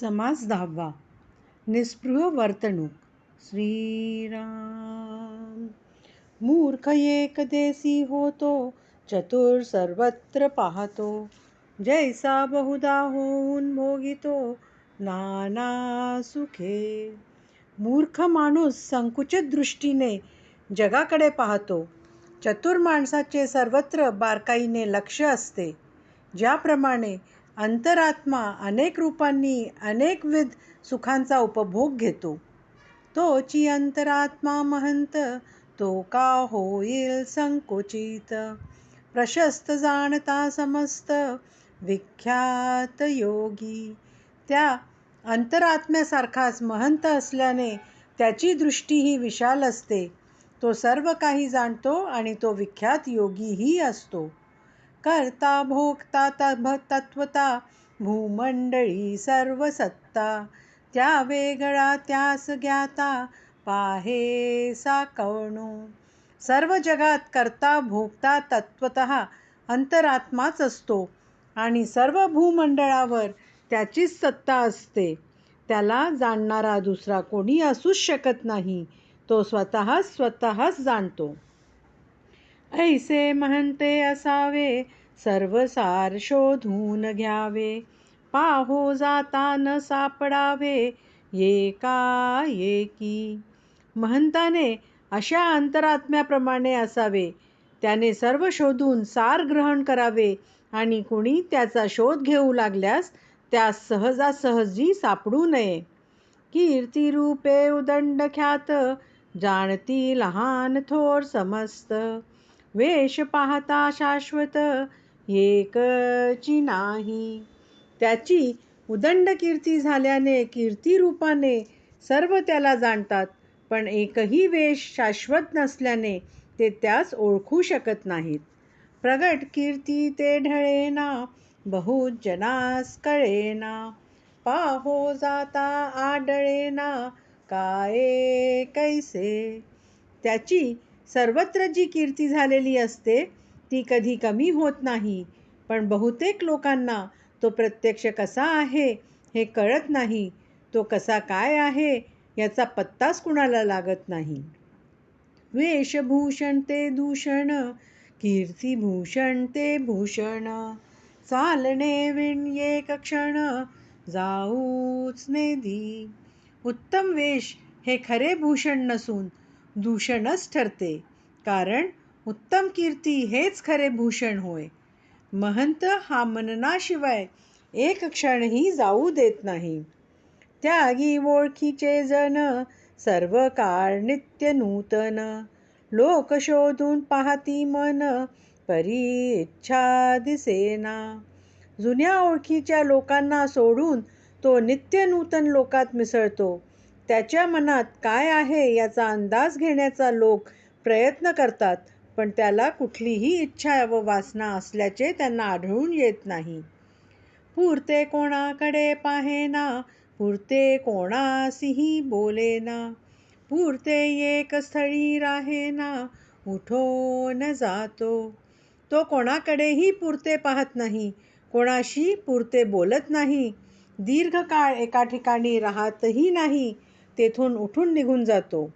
समास 10वा. निस्पृह वर्तणूक. श्रीराम. मूर्ख एक देसी होतो, चतुर सर्वत्र पाहतो. जैसा बहुधा होऊन भोगितो, नाना सुखे. मूर्ख माणूस संकुचित दृष्टीने जगाकडे पाहतो. चतुर माणसाचे सर्वत्र बारकाईने लक्ष असते. ज्याप्रमाणे अंतरात्मा अनेक रूपांनी अनेकविध सुखांचा उपभोग घेतो. तोची अंतरात्मा महंत, तो का होईल संकोचित. प्रशस्त जाणता समस्त, विख्यात योगी. त्या अंतरात्म्यासारखाच महंत असल्याने त्याची दृष्टी ही विशाल असते. तो सर्व काही जाणतो आणि तो विख्यात योगीही असतो. करता भोगता तत्वता, भूमंडळी सर्व सत्ता. त्या वेगळा त्यास ज्ञाता, पाहे साकवणू. सर्व जगात करता भोगता तत्वतः अंतरात्माच असतो आणि सर्व भूमंडळावर त्याचीच सत्ता असते. त्याला जाणणारा दुसरा कोणी असूच शकत नाही. तो स्वतःच जाणतो. ऐसे म्हणते असावे, सर्वसार शोधून घ्यावे. पाहो जाता न सापडावे, एकाएकी. महंताने अशा अंतरात्म्याप्रमाणे असावे. त्याने सर्व शोधून सार ग्रहण करावे आणि कुणी त्याचा शोध घेऊ लागल्यास त्यास सहजासहजी सापडू नये. कीर्तिरूपे उदंड ख्यात, जाणती लहान थोर समस्त. वेश पाहता शाश्वत, एकची नाही. त्याची उदंड कीर्ती झाल्याने कीर्तिरूपाने सर्व त्याला जाणतात, पण एकही वेश शाश्वत नसल्याने ते त्यास ओळखू शकत नाहीत. प्रगट कीर्ती ते ढळेना, बहुत जनास कळेना. पाहो जाता आढळेना, काय कैसे. त्याची सर्वत्र जी कीर्ती झालेली असते ती कधी कमी होत नाही, पण बहुतेक लोकांना तो प्रत्यक्ष कसा आहे हे कळत नाही. तो कसा काय आहे याचा पत्ताच कुणाला लागत नाही. वेशभूषण ते दूषण, कीर्तिभूषण ते भूषण. चालणे विण एक क्षण, जाऊच नेदी. उत्तम वेश हे खरे भूषण नसून दूषणच ठरते, कारण उत्तम कीर्ती हेच खरे भूषण होय. महंत हा मननाशिवाय एक क्षणही जाऊ देत नाही. त्यागी ओळखीचे जन, सर्व काळ नित्य नूतन. लोक शोधून पाहती मन, परी इच्छा दिसेना. जुन्या ओळखीच्या लोकांना सोडून तो नित्य नूतन लोकात मिसळतो. त्याच्या मनात काय आहे याचा अंदाज घेण्याचा लोक प्रयत्न करतात, पण त्याला कुठलीही इच्छा व वासना असल्याचे त्यांना आढळून येत नाही. पुरते कोणाकडे पाहेना, पुरते कोणासीही बोलेना. पुरते एक स्थळी राहेना, उठून जातो. तो कोणाकडेही पुरते पाहत नाही, कोणाशी पुरते बोलत नाही. दीर्घकाळ एका ठिकाणी राहतही नाही, तेथून उठून निघून जातो.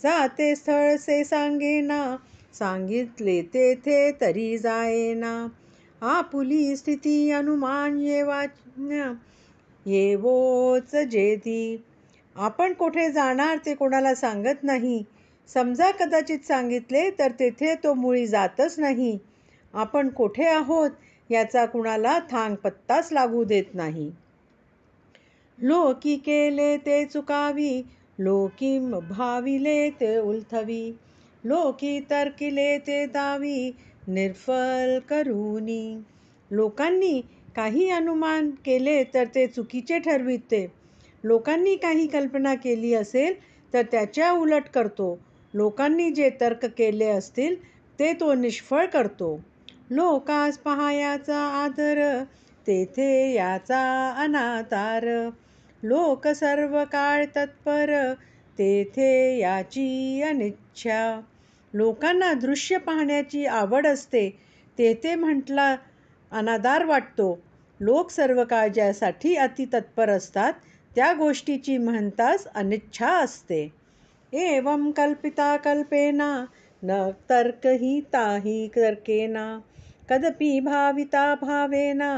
जाते स्थळ से सांगेना, सांगितले तेथे तरी जायेना. आपुली स्थिती अनुमान येवोच जेती. आपण कोठे जाणार ते कोणाला सांगत नाही. समजा कदाचित सांगितले तर तेथे तो मुळी जातच नाही. आपण कोठे आहोत याचा कुणाला थांग पत्ताच लागू देत नाही. लोकी केले ते चुकावी, लोकी भाविले ते उलथवी. लोकी तर्किले ते दावी, निर्फल करूनी. लोकांनी काही अनुमान केले तर ते चुकीचे ठरविते. लोकांनी काही कल्पना केली असेल तर त्याच्या उलट करतो. लोकांनी जे तर्क केले असतील ते तो निष्फळ करतो. लोकास पहायाचा आदर, तेथे याचा अनादर. लोक सर्व काळ तत्पर, तेथे याची अनिच्छा. लोकांना दृश्य पाहण्याची आवड असते, तेथे म्हटला अनादर वाटतो. लोक सर्व काळजासाठी अतितत्पर असतात, त्या गोष्टीची म्हणताच अनिच्छा असते. एवं कल्पिता कल्पेना न तर्कहिता हि तर्केना कदपि भाविता भावेना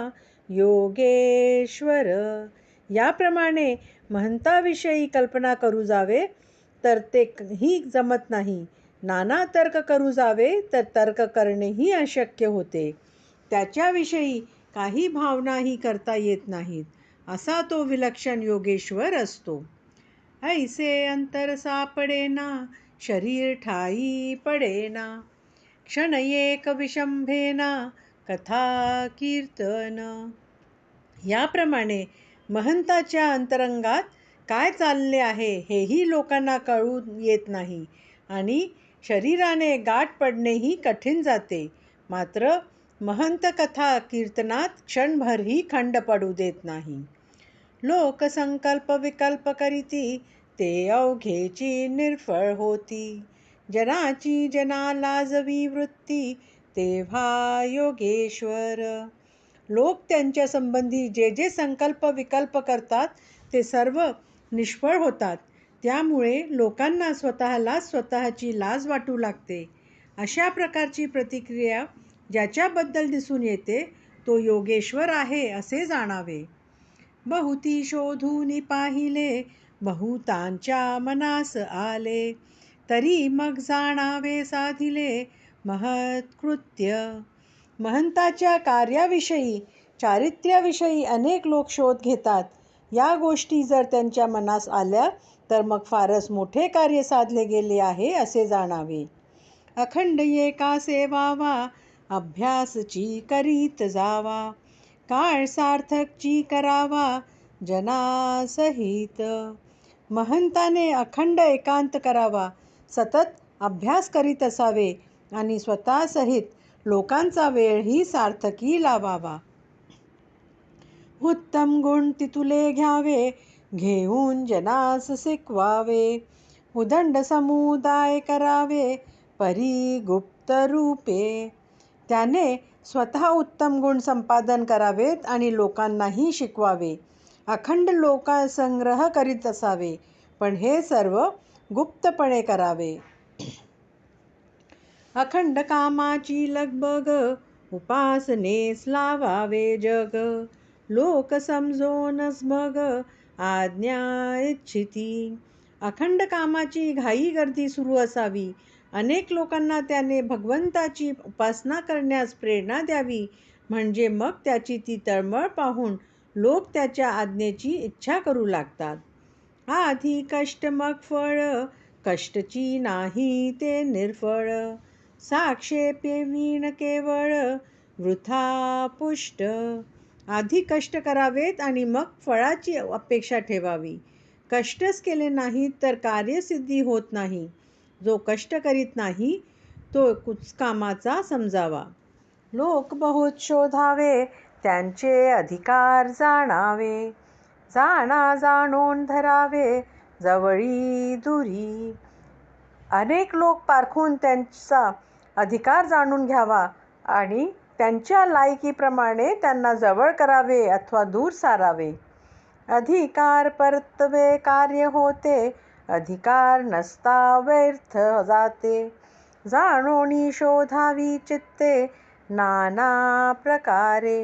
योगेश्वर. याप्रमाणे महंताविषयी कल्पना करू जावे तर ते ही जमत नाही. नाना तर्क करू जावे तर तर्क करणेही अशक्य होते. त्याच्याविषयी काही भावनाही करता येत नाहीत. असा तो विलक्षण योगेश्वर असतो. ऐसे अंतर सापडेना शरीर ठाई पडेना क्षण एक विशंभेना कथा कीर्तन. याप्रमाणे महंताच्या अंतरंगात काय चालले आहे हेही लोकांना कळून येत नाही आणि शरीराने गाठ पडणेही कठीण जाते. मात्र महंत कथा कीर्तनात क्षणभरही खंड पडू देत नाही. लोक संकल्प विकल्प करीती ते अवघेची निर्फळ होती. जनाची जना लाजवी वृत्ती तेव्हा योगेश्वर. लोक त्यांच्या संबंधी जे जे संकल्प विकल्प करतात ते सर्व निष्फळ होतात. त्यामुळे लोकांना स्वतःची लाज वाटू लागते. अशा प्रकारची प्रतिक्रिया ज्याच्याबद्दल दिसून येते तो योगेश्वर आहे असे जाणावे. बहुती शोधून पाहिले बहुतांच्या मनास आले तरी मग जाणावे साधिले महत्कृत्य. महंताच्या कार्याविषयी चारित्र्याविषयी अनेक लोक शोध घेतात. या गोष्टी जर त्यांच्या मनास आल्या तर मग फारच मोठे कार्य साधले गेले आहे असे जाणावे. अखंड एका सेवावा अभ्यासची करीत जावा काळ सार्थकची करावा जनासहित. महंताने अखंड एकांत करावा, सतत अभ्यास करीत असावे आणि स्वतःसहित लोकांचा वेळही सार्थकी लावावा. उत्तम गुण तितुले घ्यावे घेऊन जनास शिकवावे उदंड समुदाय करावे परी गुप्त रूपे. त्याने स्वतः उत्तम गुण संपादन करावेत आणि लोकांनाही शिकवावे. अखंड लोकसंग्रह करीत असावे, पण हे सर्व गुप्तपणे करावे. अखंड कामाची लगबग उपासनेस लावावे जग लोक समजोनच मग आज्ञा इच्छिती. अखंड कामाची घाई गर्दी सुरू असावी. अनेक लोकांना त्याने भगवंताची उपासना करण्यास प्रेरणा द्यावी, म्हणजे मग त्याची ती तळमळ पाहून लोक त्याच्या आज्ञेची इच्छा करू लागतात. आधी कष्ट मग फळ कष्टची नाही ते निर्फळ साक्षेपे वीण केवळ वृथा पुष्ट. आधी कष्ट करावेत आणि मग फळाची अपेक्षा ठेवावी. कष्टच केले नाहीत तर कार्यसिद्धी होत नाही. जो कष्ट करीत नाही तो कुचकामाचा समजावा. लोक बहुत शोधावे त्यांचे अधिकार जाणावे जाणून धरावे जवळी दुरी. अनेक लोक पारखून त्यांचा अधिकार जाणून घ्यावा आणि त्यांच्या लायकीप्रमाणे त्यांना जवळ करावे अथवा दूर सारावे. अधिकार परत्वे कार्य होते अधिकार नसता व्यर्थ जाते जाणोनी शोधावी चित्ते नाना प्रकारे.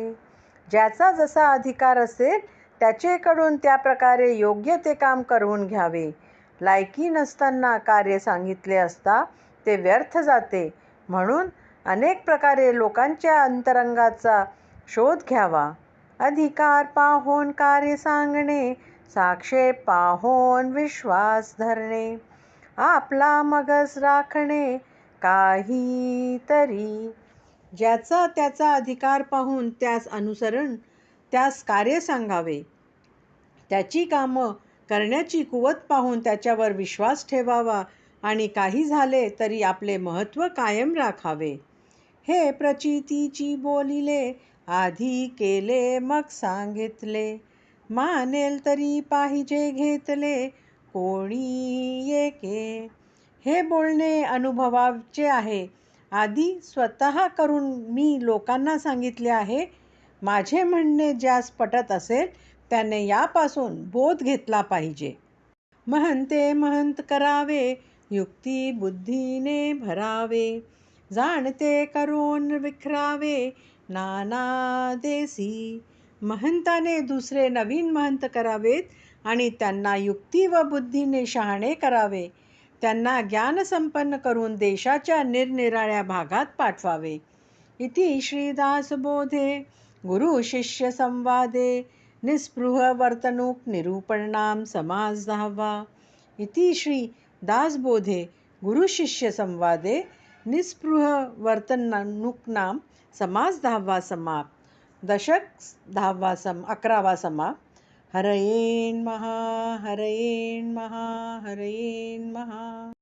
ज्याचा जसा अधिकार असेल त्याचेकडून त्या प्रकारे योग्य ते काम करून घ्यावे. लायकी नसताना कार्य सांगितले असता ते व्यर्थ जाते. म्हणून अनेक प्रकारे लोकांच्या अंतरंगाचा शोध घ्यावा. अधिकार पाहोन कार्य सांगणे साक्षेप पाहोन विश्वास धरणे आपला मगज राखणे काहीतरी. ज्याचा त्याचा अधिकार पाहून त्यास अनुसरण त्यास कार्य सांगावे. त्याची कामं करण्याची कुवत पाहून त्याच्यावर विश्वास ठेवावा आणि काही झाले तरी आपले महत्त्व कायम राखावे. हे प्रचितीची बोलिले आधी केले मग सांगितले मानेल तरी पाहिजे घेतले कोणी एके. हे बोलणे अनुभवाचे आहे. आधी स्वतः करून मी लोकांना सांगितले आहे, माझे म्हणणे ज्यास पटत असेल त्याने यापासून बोध घेतला पाहिजे. महंते महंत करावे, युक्ती बुद्धीने भरावे, जाणते करून विखरावे, नाना देसी. महंताने दुसरे नवीन महंत करावेत आणि त्यांना युक्ती व बुद्धीने शहाणे करावे. त्यांना ज्ञानसंपन्न करून देशाच्या निरनिराळ्या भागात पाठवावे. इति श्रीदासबोधे गुरु शिष्य संवादे निस्पृह वर्तणूक निरूपणाम समास 10वा. इति श्री दासबोधे गुरु शिष्य संवादे निस्पृह वर्तणूकनाम समास 10वा समाप्त. दशक 11वा समाप्त. हरये नमः, हरये नमः, हरये नमः.